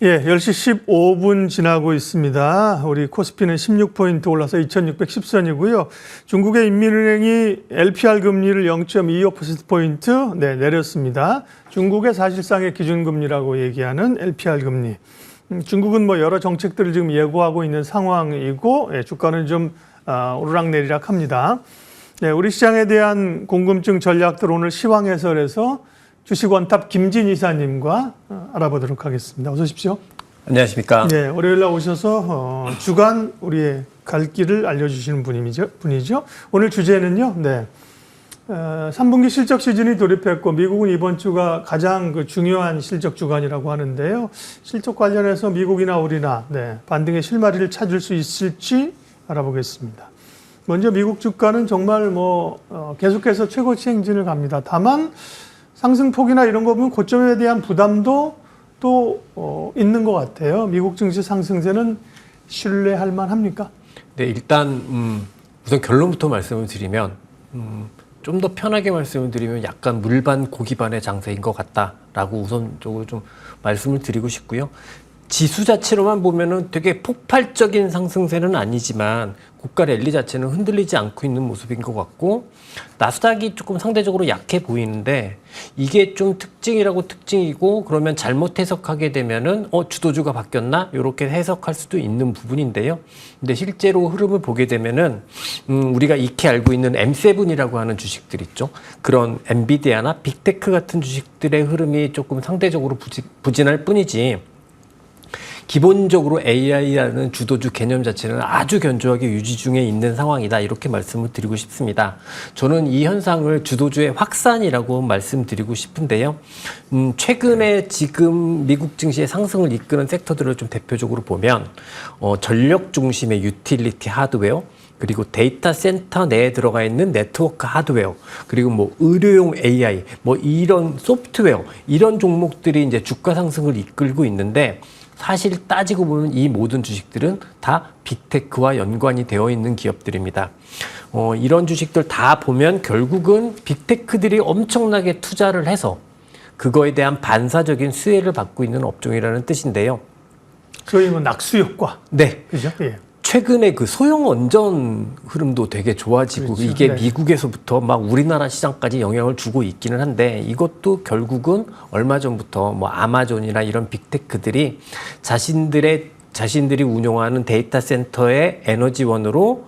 예, 10시 15분 지나고 있습니다. 우리 코스피는 16포인트 올라서 2610선이고요. 중국의 인민은행이 LPR 금리를 0.25%포인트 내렸습니다. 중국의 사실상의 기준금리라고 얘기하는 LPR 금리. 중국은 뭐 여러 정책들을 지금 예고하고 있는 상황이고, 주가는 좀 오르락내리락 합니다. 네, 우리 시장에 대한 궁금증 전략들 오늘 시황 해설에서 주식원탑 김진 이사님과 알아보도록 하겠습니다. 어서 오십시오. 안녕하십니까. 네, 월요일 날 오셔서 주간 우리의 갈 길을 알려주시는 분이죠. 오늘 주제는요. 네, 3분기 실적 시즌이 돌입했고 미국은 이번 주가 가장 중요한 실적 주간이라고 하는데요. 실적 관련해서 미국이나 우리나 반등의 실마리를 찾을 수 있을지 알아보겠습니다. 먼저 미국 주가는 정말 계속해서 최고치 행진을 갑니다. 다만 상승폭이나 이런 거 보면 고점에 대한 부담도 또 있는 것 같아요. 미국 증시 상승세는 신뢰할 만합니까? 네, 일단 우선 결론부터 말씀을 드리면 좀 더 편하게 말씀을 드리면 약간 물반 고기반의 장세인 것 같다라고 우선적으로 좀 말씀을 드리고 싶고요. 지수 자체로만 보면은 되게 폭발적인 상승세는 아니지만 고가 랠리 자체는 흔들리지 않고 있는 모습인 것 같고, 나스닥이 조금 상대적으로 약해 보이는데 이게 좀 특징이고, 그러면 잘못 해석하게 되면은 주도주가 바뀌었나 이렇게 해석할 수도 있는 부분인데요. 근데 실제로 흐름을 보게 되면은 우리가 익히 알고 있는 M7이라고 하는 주식들 있죠. 그런 엔비디아나 빅테크 같은 주식들의 흐름이 조금 상대적으로 부진할 뿐이지, 기본적으로 AI라는 주도주 개념 자체는 아주 견조하게 유지 중에 있는 상황이다, 이렇게 말씀을 드리고 싶습니다. 저는 이 현상을 주도주의 확산이라고 말씀드리고 싶은데요. 최근에 지금 미국 증시의 상승을 이끄는 섹터들을 좀 대표적으로 보면 전력 중심의 유틸리티 하드웨어, 그리고 데이터 센터 내에 들어가 있는 네트워크 하드웨어, 그리고 의료용 AI, 이런 소프트웨어, 이런 종목들이 이제 주가 상승을 이끌고 있는데, 사실 따지고 보면 이 모든 주식들은 다 빅테크와 연관이 되어 있는 기업들입니다. 이런 주식들 다 보면 결국은 빅테크들이 엄청나게 투자를 해서 그거에 대한 반사적인 수혜를 받고 있는 업종이라는 뜻인데요. 소위 낙수 효과. 네. 그죠? 예. 최근에 그 소형 원전 흐름도 되게 좋아지고, 그렇죠. 이게 미국에서부터 막 우리나라 시장까지 영향을 주고 있기는 한데, 이것도 결국은 얼마 전부터 아마존이나 이런 빅테크들이 자신들이 운영하는 데이터 센터의 에너지원으로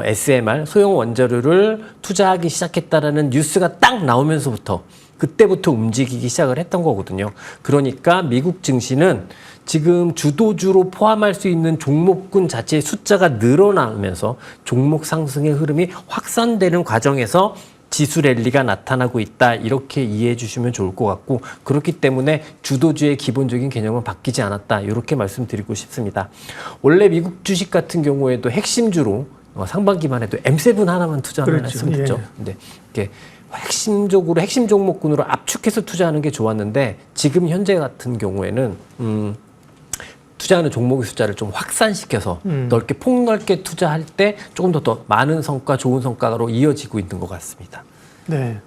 SMR, 소형 원자료를 투자하기 시작했다라는 뉴스가 딱 나오면서부터 그때부터 움직이기 시작을 했던 거거든요. 그러니까 미국 증시는 지금 주도주로 포함할 수 있는 종목군 자체의 숫자가 늘어나면서 종목 상승의 흐름이 확산되는 과정에서 지수 랠리가 나타나고 있다, 이렇게 이해해 주시면 좋을 것 같고, 그렇기 때문에 주도주의 기본적인 개념은 바뀌지 않았다, 이렇게 말씀드리고 싶습니다. 원래 미국 주식 같은 경우에도 핵심주로 상반기만 해도 M7 하나만 투자만 했으면 됐죠. 근데 이게 핵심 종목군으로 압축해서 투자하는 게 좋았는데, 지금 현재 같은 경우에는 투자하는 종목의 숫자를 좀 확산시켜서 넓게 폭넓게 투자할 때 조금 더 많은 성과, 좋은 성과로 이어지고 있는 것 같습니다. 네.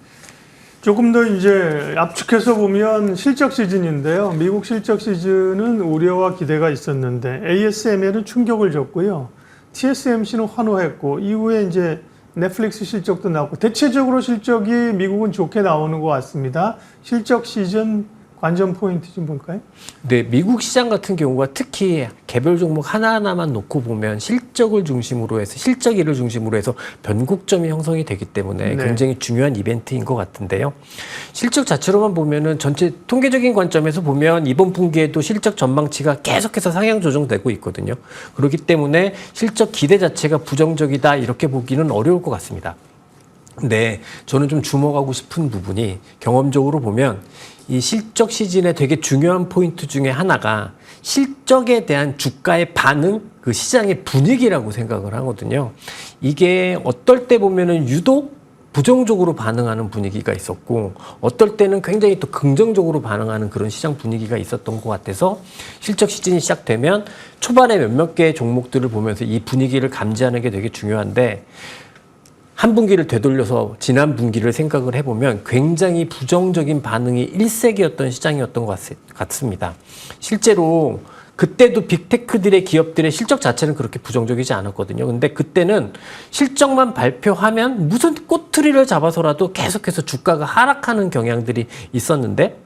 조금 더 이제 압축해서 보면 실적 시즌인데요. 미국 실적 시즌은 우려와 기대가 있었는데 ASML은 충격을 줬고요. TSMC는 환호했고, 이후에 이제 넷플릭스 실적도 나왔고, 대체적으로 실적이 미국은 좋게 나오는 것 같습니다. 실적 시즌 관전 포인트 좀 볼까요? 네, 미국 시장 같은 경우가 특히 개별 종목 하나하나만 놓고 보면 실적 1을 중심으로 해서 변곡점이 형성이 되기 때문에 굉장히 중요한 이벤트인 것 같은데요. 실적 자체로만 보면은 전체 통계적인 관점에서 보면 이번 분기에도 실적 전망치가 계속해서 상향 조정되고 있거든요. 그렇기 때문에 실적 기대 자체가 부정적이다, 이렇게 보기는 어려울 것 같습니다. 근데 저는 좀 주목하고 싶은 부분이, 경험적으로 보면 이 실적 시즌의 되게 중요한 포인트 중에 하나가 실적에 대한 주가의 반응, 그 시장의 분위기라고 생각을 하거든요. 이게 어떨 때 보면은 유독 부정적으로 반응하는 분위기가 있었고, 어떨 때는 굉장히 또 긍정적으로 반응하는 그런 시장 분위기가 있었던 것 같아서, 실적 시즌이 시작되면 초반에 몇몇 개의 종목들을 보면서 이 분위기를 감지하는 게 되게 중요한데, 한 분기를 되돌려서 지난 분기를 생각을 해보면 굉장히 부정적인 반응이 일색이었던 시장이었던 것 같습니다. 실제로 그때도 빅테크들의 기업들의 실적 자체는 그렇게 부정적이지 않았거든요. 근데 그때는 실적만 발표하면 무슨 꼬투리를 잡아서라도 계속해서 주가가 하락하는 경향들이 있었는데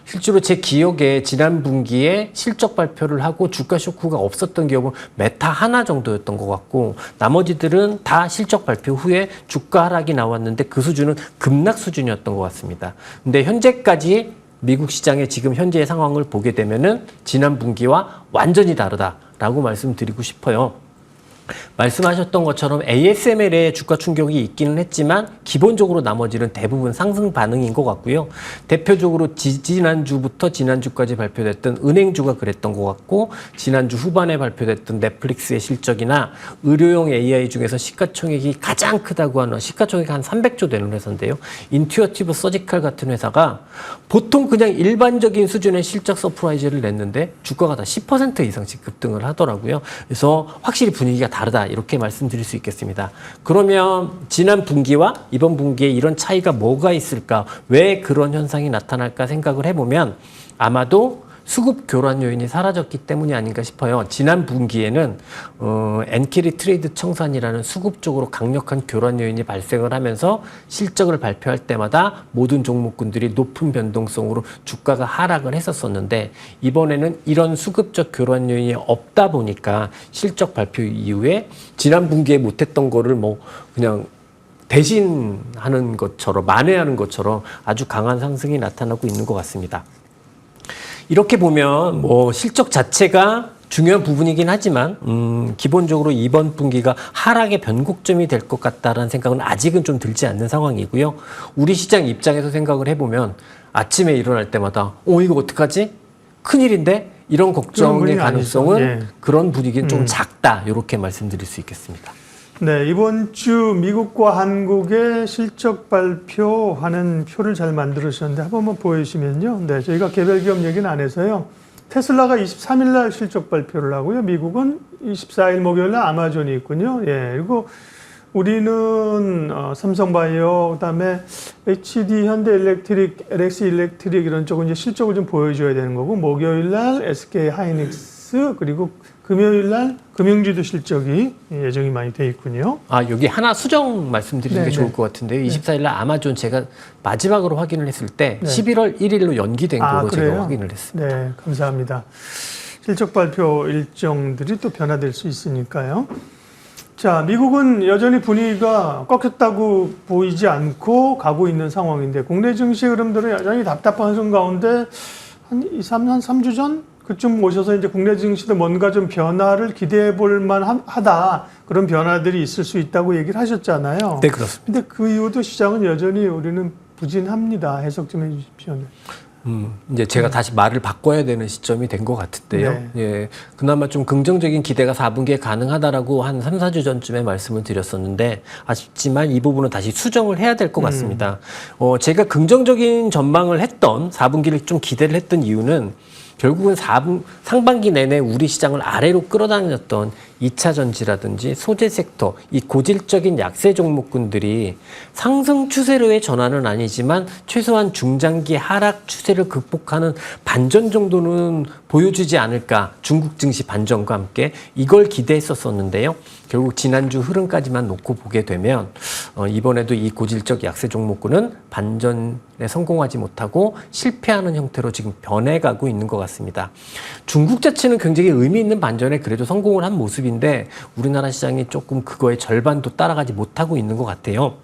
실제로 제 기억에 지난 분기에 실적 발표를 하고 주가 쇼크가 없었던 기업은 메타 하나 정도였던 것 같고 나머지들은 다 실적 발표 후에 주가 하락이 나왔는데 그 수준은 급락 수준이었던 것 같습니다. 근데 현재까지 미국 시장의 지금 현재의 상황을 보게 되면은 지난 분기와 완전히 다르다라고 말씀드리고 싶어요. 말씀하셨던 것처럼 ASML의 주가 충격이 있기는 했지만 기본적으로 나머지는 대부분 상승 반응인 것 같고요. 대표적으로 지난주부터 지난주까지 발표됐던 은행주가 그랬던 것 같고 지난주 후반에 발표됐던 넷플릭스의 실적이나 의료용 AI 중에서 시가총액이 가장 크다고 하는 시가총액이 한 300조 되는 회사인데요. 인투어티브 서지칼 같은 회사가 보통 그냥 일반적인 수준의 실적 서프라이즈를 냈는데 주가가 다 10% 이상씩 급등을 하더라고요. 그래서 확실히 분위기가 다르다 이렇게 말씀드릴 수 있겠습니다. 그러면 지난 분기와 이번 분기에 이런 차이가 뭐가 있을까? 왜 그런 현상이 나타날까 생각을 해보면 아마도 수급 교란 요인이 사라졌기 때문이 아닌가 싶어요. 지난 분기에는 엔캐리 트레이드 청산이라는 수급적으로 강력한 교란 요인이 발생을 하면서 실적을 발표할 때마다 모든 종목군들이 높은 변동성으로 주가가 하락을 했었었는데 이번에는 이런 수급적 교란 요인이 없다 보니까 실적 발표 이후에 지난 분기에 못했던 거를 뭐 그냥 대신하는 것처럼 만회하는 것처럼 아주 강한 상승이 나타나고 있는 것 같습니다. 이렇게 보면 뭐 실적 자체가 중요한 부분이긴 하지만 기본적으로 이번 분기가 하락의 변곡점이 될 것 같다라는 생각은 아직은 좀 들지 않는 상황이고요. 우리 시장 입장에서 생각을 해보면 아침에 일어날 때마다 이거 어떡하지? 큰일인데? 이런 걱정의 가능성은 예. 그런 분위기는 좀 작다 이렇게 말씀드릴 수 있겠습니다. 네, 이번 주 미국과 한국의 실적 발표하는 표를 잘 만들으셨는데 한 번만 보여주시면요. 네, 저희가 개별 기업 얘기는 안 해서요. 테슬라가 23일 날 실적 발표를 하고요. 미국은 24일 목요일 날 아마존이 있군요. 예, 그리고 우리는 삼성바이오, 그다음에 HD 현대일렉트릭, LX 일렉트릭 이런 쪽은 이제 실적을 좀 보여줘야 되는 거고 목요일 날 SK 하이닉스 그리고 금요일 날 금융주도 실적이 예정이 많이 돼 있군요. 여기 하나 수정 말씀드리는 게 좋을 것 같은데요. 24일 날 아마존 제가 마지막으로 확인을 했을 때 11월 1일로 연기된 거로 제가 확인을 했습니다. 네, 감사합니다. 실적 발표 일정들이 또 변화될 수 있으니까요. 자, 미국은 여전히 분위기가 꺾였다고 보이지 않고 가고 있는 상황인데 국내 증시 흐름들은 여전히 답답한 선 가운데 한 3주 전 그쯤 오셔서 이제 국내 증시도 뭔가 좀 변화를 기대해 볼 만하다. 그런 변화들이 있을 수 있다고 얘기를 하셨잖아요. 네, 그렇습니다. 근데 그 이후도 시장은 여전히 우리는 부진합니다. 해석 좀 해 주십시오. 이제 제가 다시 말을 바꿔야 되는 시점이 된 것 같은데요. 네. 예. 그나마 좀 긍정적인 기대가 4분기에 가능하다라고 한 3, 4주 전쯤에 말씀을 드렸었는데 아쉽지만 이 부분은 다시 수정을 해야 될 것 같습니다. 제가 긍정적인 전망을 했던 4분기를 좀 기대를 했던 이유는 결국은 상반기 내내 우리 시장을 아래로 끌어당겼던 2차 전지라든지 소재 섹터, 이 고질적인 약세 종목군들이 상승 추세로의 전환은 아니지만 최소한 중장기 하락 추세를 극복하는 반전 정도는 보여주지 않을까. 중국 증시 반전과 함께 이걸 기대했었었는데요. 결국 지난주 흐름까지만 놓고 보게 되면 이번에도 이 고질적 약세 종목군은 반전에 성공하지 못하고 실패하는 형태로 지금 변해가고 있는 것 같습니다. 중국 자체는 굉장히 의미 있는 반전에 그래도 성공을 한 모습인데 우리나라 시장이 조금 그거의 절반도 따라가지 못하고 있는 것 같아요.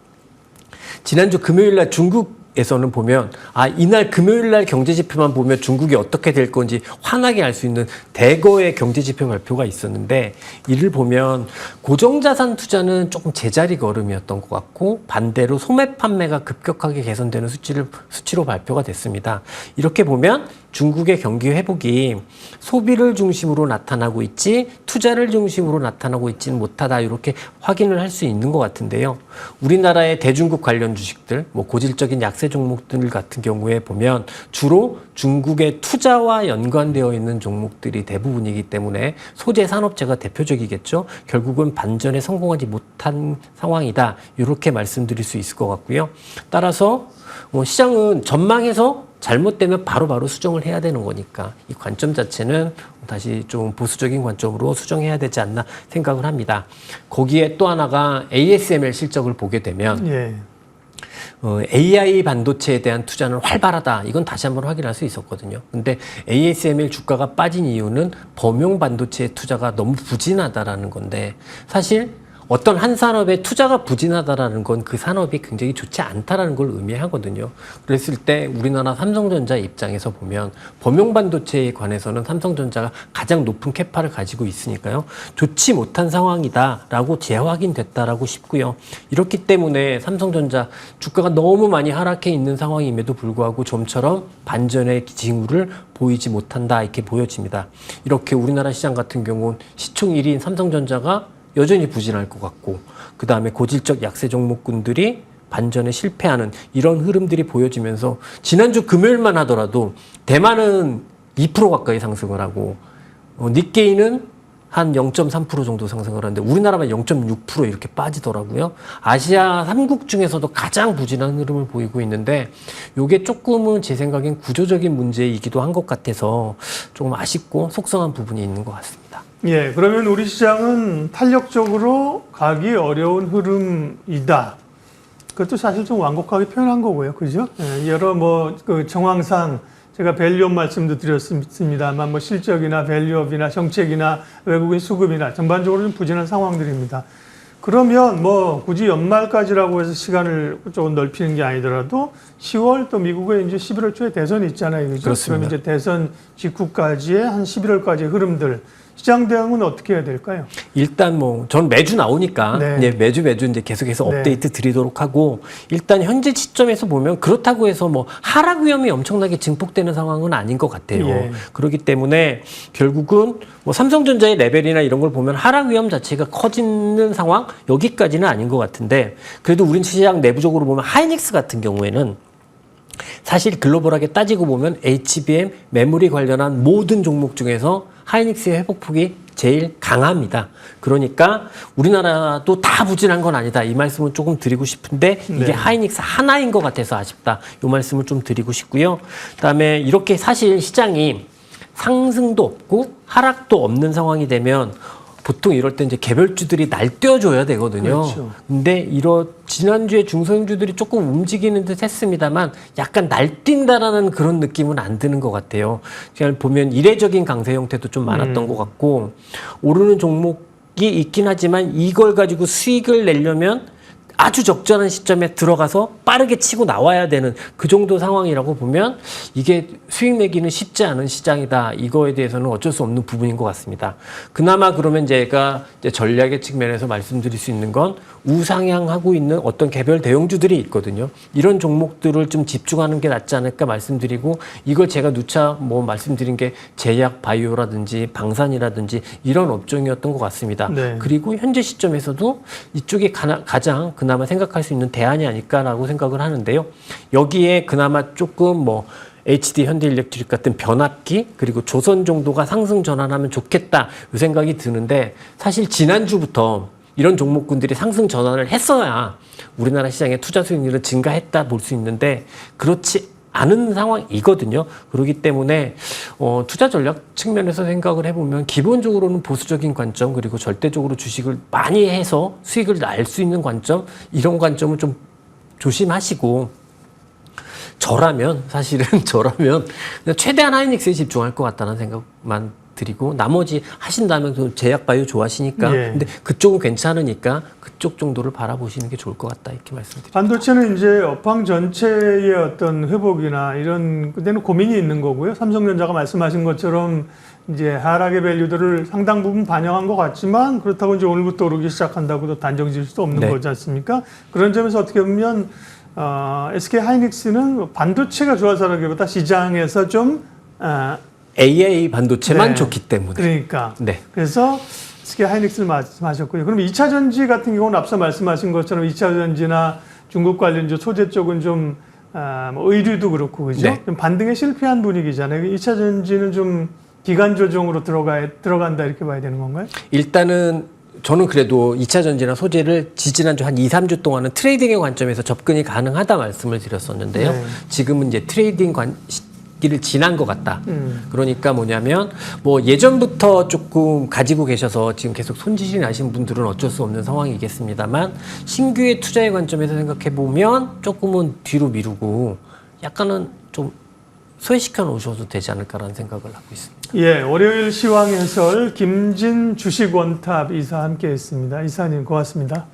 지난주 금요일 날 중국에서는 보면 이날 금요일 날 경제지표만 보면 중국이 어떻게 될 건지 환하게 알 수 있는 대거의 경제지표 발표가 있었는데 이를 보면 고정자산 투자는 조금 제자리 걸음이었던 것 같고 반대로 소매 판매가 급격하게 개선되는 수치로 발표가 됐습니다. 이렇게 보면 중국의 경기 회복이 소비를 중심으로 나타나고 있지 투자를 중심으로 나타나고 있지는 못하다 이렇게 확인을 할 수 있는 것 같은데요. 우리나라의 대중국 관련 주식들, 뭐 고질적인 약세 종목들 같은 경우에 보면 주로 중국의 투자와 연관되어 있는 종목들이 대부분이기 때문에 소재 산업재가 대표적이겠죠. 결국은 반전에 성공하지 못한 상황이다. 이렇게 말씀드릴 수 있을 것 같고요. 따라서 시장은 전망해서 잘못되면 바로바로 수정을 해야 되는 거니까 이 관점 자체는 다시 좀 보수적인 관점으로 수정해야 되지 않나 생각을 합니다. 거기에 또 하나가 ASML 실적을 보게 되면 예. AI 반도체에 대한 투자는 활발하다. 이건 다시 한번 확인할 수 있었거든요. 근데 ASML 주가가 빠진 이유는 범용 반도체의 투자가 너무 부진하다라는 건데 사실 어떤 한 산업에 투자가 부진하다라는 건 그 산업이 굉장히 좋지 않다라는 걸 의미하거든요. 그랬을 때 우리나라 삼성전자 입장에서 보면 범용 반도체에 관해서는 삼성전자가 가장 높은 캐파를 가지고 있으니까요. 좋지 못한 상황이다라고 재확인됐다라고 싶고요. 이렇기 때문에 삼성전자 주가가 너무 많이 하락해 있는 상황임에도 불구하고 좀처럼 반전의 징후를 보이지 못한다 이렇게 보여집니다. 이렇게 우리나라 시장 같은 경우는 시총 1위인 삼성전자가 여전히 부진할 것 같고 그 다음에 고질적 약세 종목군들이 반전에 실패하는 이런 흐름들이 보여지면서 지난주 금요일만 하더라도 대만은 2% 가까이 상승을 하고 니케이는 한 0.3% 정도 상승을 하는데 우리나라만 0.6% 이렇게 빠지더라고요. 아시아 3국 중에서도 가장 부진한 흐름을 보이고 있는데 이게 조금은 제 생각엔 구조적인 문제이기도 한 것 같아서 조금 아쉽고 속상한 부분이 있는 것 같습니다. 예, 그러면 우리 시장은 탄력적으로 가기 어려운 흐름이다. 그것도 사실 좀 완곡하게 표현한 거고요. 그죠? 예, 여러 그 정황상 제가 밸류업 말씀도 드렸습니다만 실적이나 밸류업이나 정책이나 외국인 수급이나 전반적으로 좀 부진한 상황들입니다. 그러면 굳이 연말까지라고 해서 시간을 조금 넓히는 게 아니더라도 10월 또 미국에 이제 11월 초에 대선이 있잖아요. 그죠? 그렇습니다. 그럼 이제 대선 직후까지의 한 11월까지의 흐름들 시장 대응은 어떻게 해야 될까요? 일단 전 매주 나오니까 네. 매주 이제 계속해서 네. 업데이트 드리도록 하고 일단 현재 시점에서 보면 그렇다고 해서 하락 위험이 엄청나게 증폭되는 상황은 아닌 것 같아요. 예. 그렇기 때문에 결국은 삼성전자의 레벨이나 이런 걸 보면 하락 위험 자체가 커지는 상황 여기까지는 아닌 것 같은데 그래도 우린 시장 내부적으로 보면 하이닉스 같은 경우에는 사실 글로벌하게 따지고 보면 HBM 메모리 관련한 모든 종목 중에서 하이닉스의 회복폭이 제일 강합니다. 그러니까 우리나라도 다 부진한 건 아니다. 이 말씀을 조금 드리고 싶은데 이게 네. 하이닉스 하나인 것 같아서 아쉽다. 이 말씀을 좀 드리고 싶고요. 그다음에 이렇게 사실 시장이 상승도 없고 하락도 없는 상황이 되면 보통 이럴 때 이제 개별주들이 날뛰어줘야 되거든요. 그렇죠. 근데 지난주에 중소형주들이 조금 움직이는 듯 했습니다만 약간 날뛴다라는 그런 느낌은 안 드는 것 같아요. 그냥 보면 이례적인 강세 형태도 좀 많았던 것 같고 오르는 종목이 있긴 하지만 이걸 가지고 수익을 내려면 아주 적절한 시점에 들어가서 빠르게 치고 나와야 되는 그 정도 상황이라고 보면 이게 수익 내기는 쉽지 않은 시장이다. 이거에 대해서는 어쩔 수 없는 부분인 것 같습니다. 그나마 그러면 제가 전략의 측면에서 말씀드릴 수 있는 건 우상향하고 있는 어떤 개별 대형주들이 있거든요. 이런 종목들을 좀 집중하는 게 낫지 않을까 말씀드리고 이걸 제가 누차 말씀드린 게 제약 바이오라든지 방산이라든지 이런 업종이었던 것 같습니다. 네. 그리고 현재 시점에서도 이쪽이 가장 그나마 생각할 수 있는 대안이 아닐까라고 생각을 하는데요. 여기에 그나마 조금 HD 현대일렉트릭 같은 변압기 그리고 조선 정도가 상승 전환하면 좋겠다 이 생각이 드는데 사실 지난주부터 이런 종목군들이 상승 전환을 했어야 우리나라 시장의 투자 수익률은 증가했다 볼 수 있는데 그렇지 않은 상황이거든요. 그렇기 때문에 투자 전략 측면에서 생각을 해보면 기본적으로는 보수적인 관점 그리고 절대적으로 주식을 많이 해서 수익을 날 수 있는 관점 이런 관점을 좀 조심하시고 저라면 그냥 최대한 하이닉스에 집중할 것 같다는 생각만 드리고 나머지 하신다면 제약바이오 좋아하시니까 예. 근데 그쪽은 괜찮으니까 그쪽 정도를 바라보시는 게 좋을 것 같다 이렇게 말씀드립니다. 반도체는 이제 업황 전체의 어떤 회복이나 이런 데는 고민이 있는 거고요. 삼성전자가 말씀하신 것처럼 이제 하락의 밸류들을 상당 부분 반영한 것 같지만 그렇다고 이제 오늘부터 오르기 시작한다고 도 단정 지을 수도 없는 네. 거지 않습니까? 그런 점에서 어떻게 보면 SK 하이닉스는 반도체가 좋아서라기보다 시장에서 좀 AA 반도체만 네. 좋기 때문에. 그러니까. 네. 그래서 SK 하이닉스를 말씀하셨고요. 그럼 2차 전지 같은 경우는 앞서 말씀하신 것처럼 2차 전지나 중국 관련주 소재 쪽은 좀 뭐 의류도 그렇고 그죠? 네. 좀 반등에 실패한 분위기잖아요. 2차 전지는 좀 기간 조정으로 들어간다 이렇게 봐야 되는 건가요? 일단은 저는 그래도 2차 전지나 소재를 지지난주 한 2, 3주 동안은 트레이딩의 관점에서 접근이 가능하다 말씀을 드렸었는데요. 네. 지금은 이제 트레이딩 시기를 지난 것 같다. 그러니까 뭐냐면 뭐 예전부터 조금 가지고 계셔서 지금 계속 손실이 나신 분들은 어쩔 수 없는 상황이겠습니다만 신규의 투자의 관점에서 생각해 보면 조금은 뒤로 미루고 약간은 좀 소외시켜 놓으셔도 되지 않을까라는 생각을 하고 있습니다. 예, 월요일 시황 해설 김진 주식원탑 이사 함께했습니다. 이사님 고맙습니다.